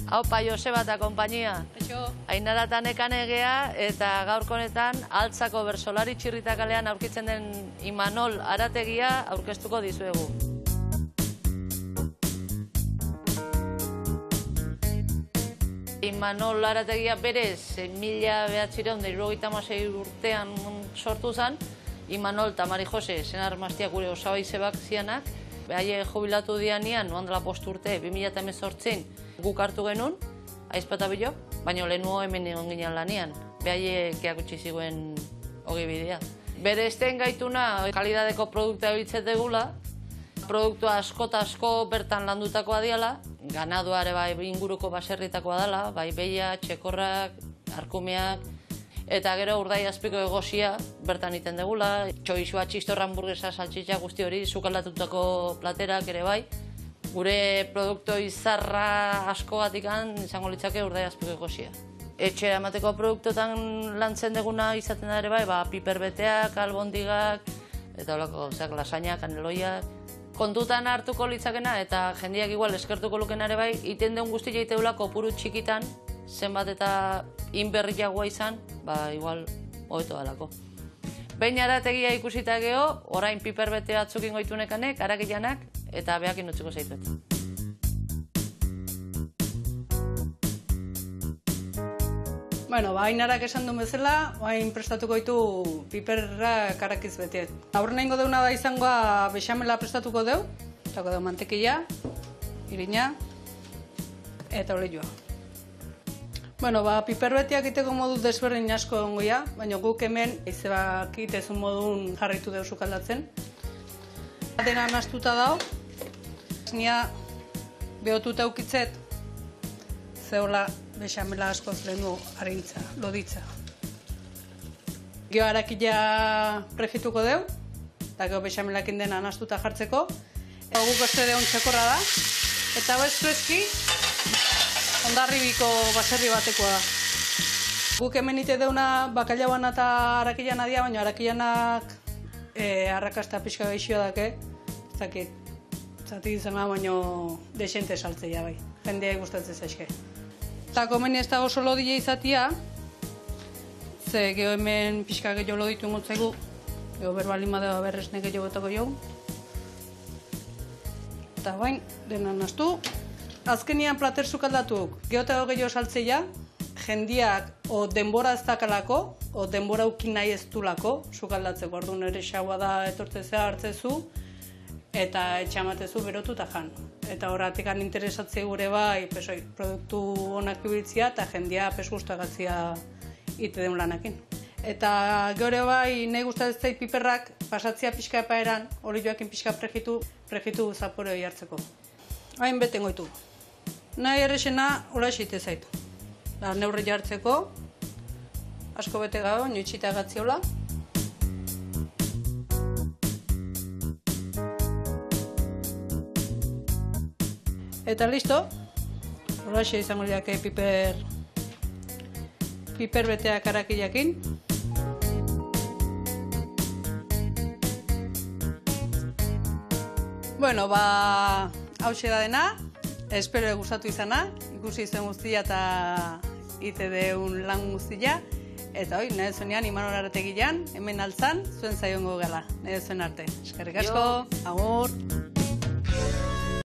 Haupa Joseba eta konpainia. Ainara eta Nekanegea eta gaurko honetan Altzako bersolari txirritakalean aurkitzen den Imanol Arategia aurkeztuko dizuegu. Imanol Arategia berez 1976 urtean sortu zen. Imanol eta Mari Jose, senar maztiak gure osabai zebak zianak. Behaie jubilatu dianian, noan dela post urte, 2018 guk hartu genuen, aizpata bilo, baina lehenuo hemen egon ginen lanian. Behaie keakutsi ziguen hogei bidea. Bere esteen gaituna, kalidadeko produktua biltzet degula, produktua asko eta asko bertan landutakoa diala, ganaduare bai inguruko baserritakoa dela, bai beia, txekorrak, arkumeak, eta gero urdai azpiko egosia bertan iten degula, txoizua, txistorra, hamburguesa, saltxitxa guzti hori, sukaldatutako platerak ere bai. Gure produktu izarra asko gatikan izango litzake urdai azpiko egosia. Etxe emateko produktotan lantzen deguna izaten da ere bai, piperbeteak, albondigak, eta holako gauzak, lasainak, kaneloiak. Kontutan hartuko litzakena eta jendiak igual eskertuko lukena ere bai, iten den guztia iteula kopuru txikitan, zenbat eta inberriagoa izan, igual hobeto dalako. Behin Arategia ikusita geho, orain piperbete batzuk ingoitu nekanek, arakilanak, eta behakin utziko zaituet. Ainarak esan duen bezala, hain prestatuko ditu piperrak arakiz betiet. Aurren egingo deuna da izangoa bexamela prestatuko deu, etako deu mantekila, irina, eta olioa. Piperbetiak iteko modu desberdin asko ongoia, baina guk hemen izebakit ezun modun jarritu deu sukaldatzen. Dena nastuta dao, nia behotuta ukitzet, zehola bexamela askoz lehendu harintza, loditza. Gio harakila prefituko deu, eta gio bexamelakin dena nastuta jartzeko. Guk beste deun txekorra da, eta beztuezki, ondarribiko baserri batekoa da. Guk hemen ite deuna bakalauan eta harakilana dia, baina harakilanak arrakasta pixka gaixioa dake, ez dakit, zati izena baino desente saltzea bai, jendeak gustatzen zaizke. Eta komeni ez da oso lodile izatia, ze geho hemen pixka gehiago loditu ingotzaigu, geho berbalin badea berresne gehiago betako jau. Eta bain, dena nastu. Azkenian plater sukaldatuk, gehotago gehiago saltzea, jendiak o denbora ez dakalako, o denbora ukin nahi ez dulako, sukaldatzeko, orduan ere xaua da etortzezea hartzezu, eta etxamatezu berotu eta jan. Eta horretik interesatzea gure bai, produktu honak ibiltzia eta jendia guztagatzia ite den lanakin. Eta gure bai, nahi gustatzen zait piperrak pasatzea pixka epaeran, hori joakin pixka prejitu zapore hori hartzeko. Hain beten goitu. Nahi errexena hola esite zaitu. Neurri jartzeko, asko bete gau, nioitxita gatziola. Eta listo, horaxe izango liake piperbeteak harakilakin. Hauxe da dena, espero gustatu izana, ikusi izan guztia eta ite deun lan guztia. Eta hoi, nahi zuenean Imanol Arategian, hemen altzan, zuen zaiongo gala, nahi zuen arte. Eskerrik asko, agur!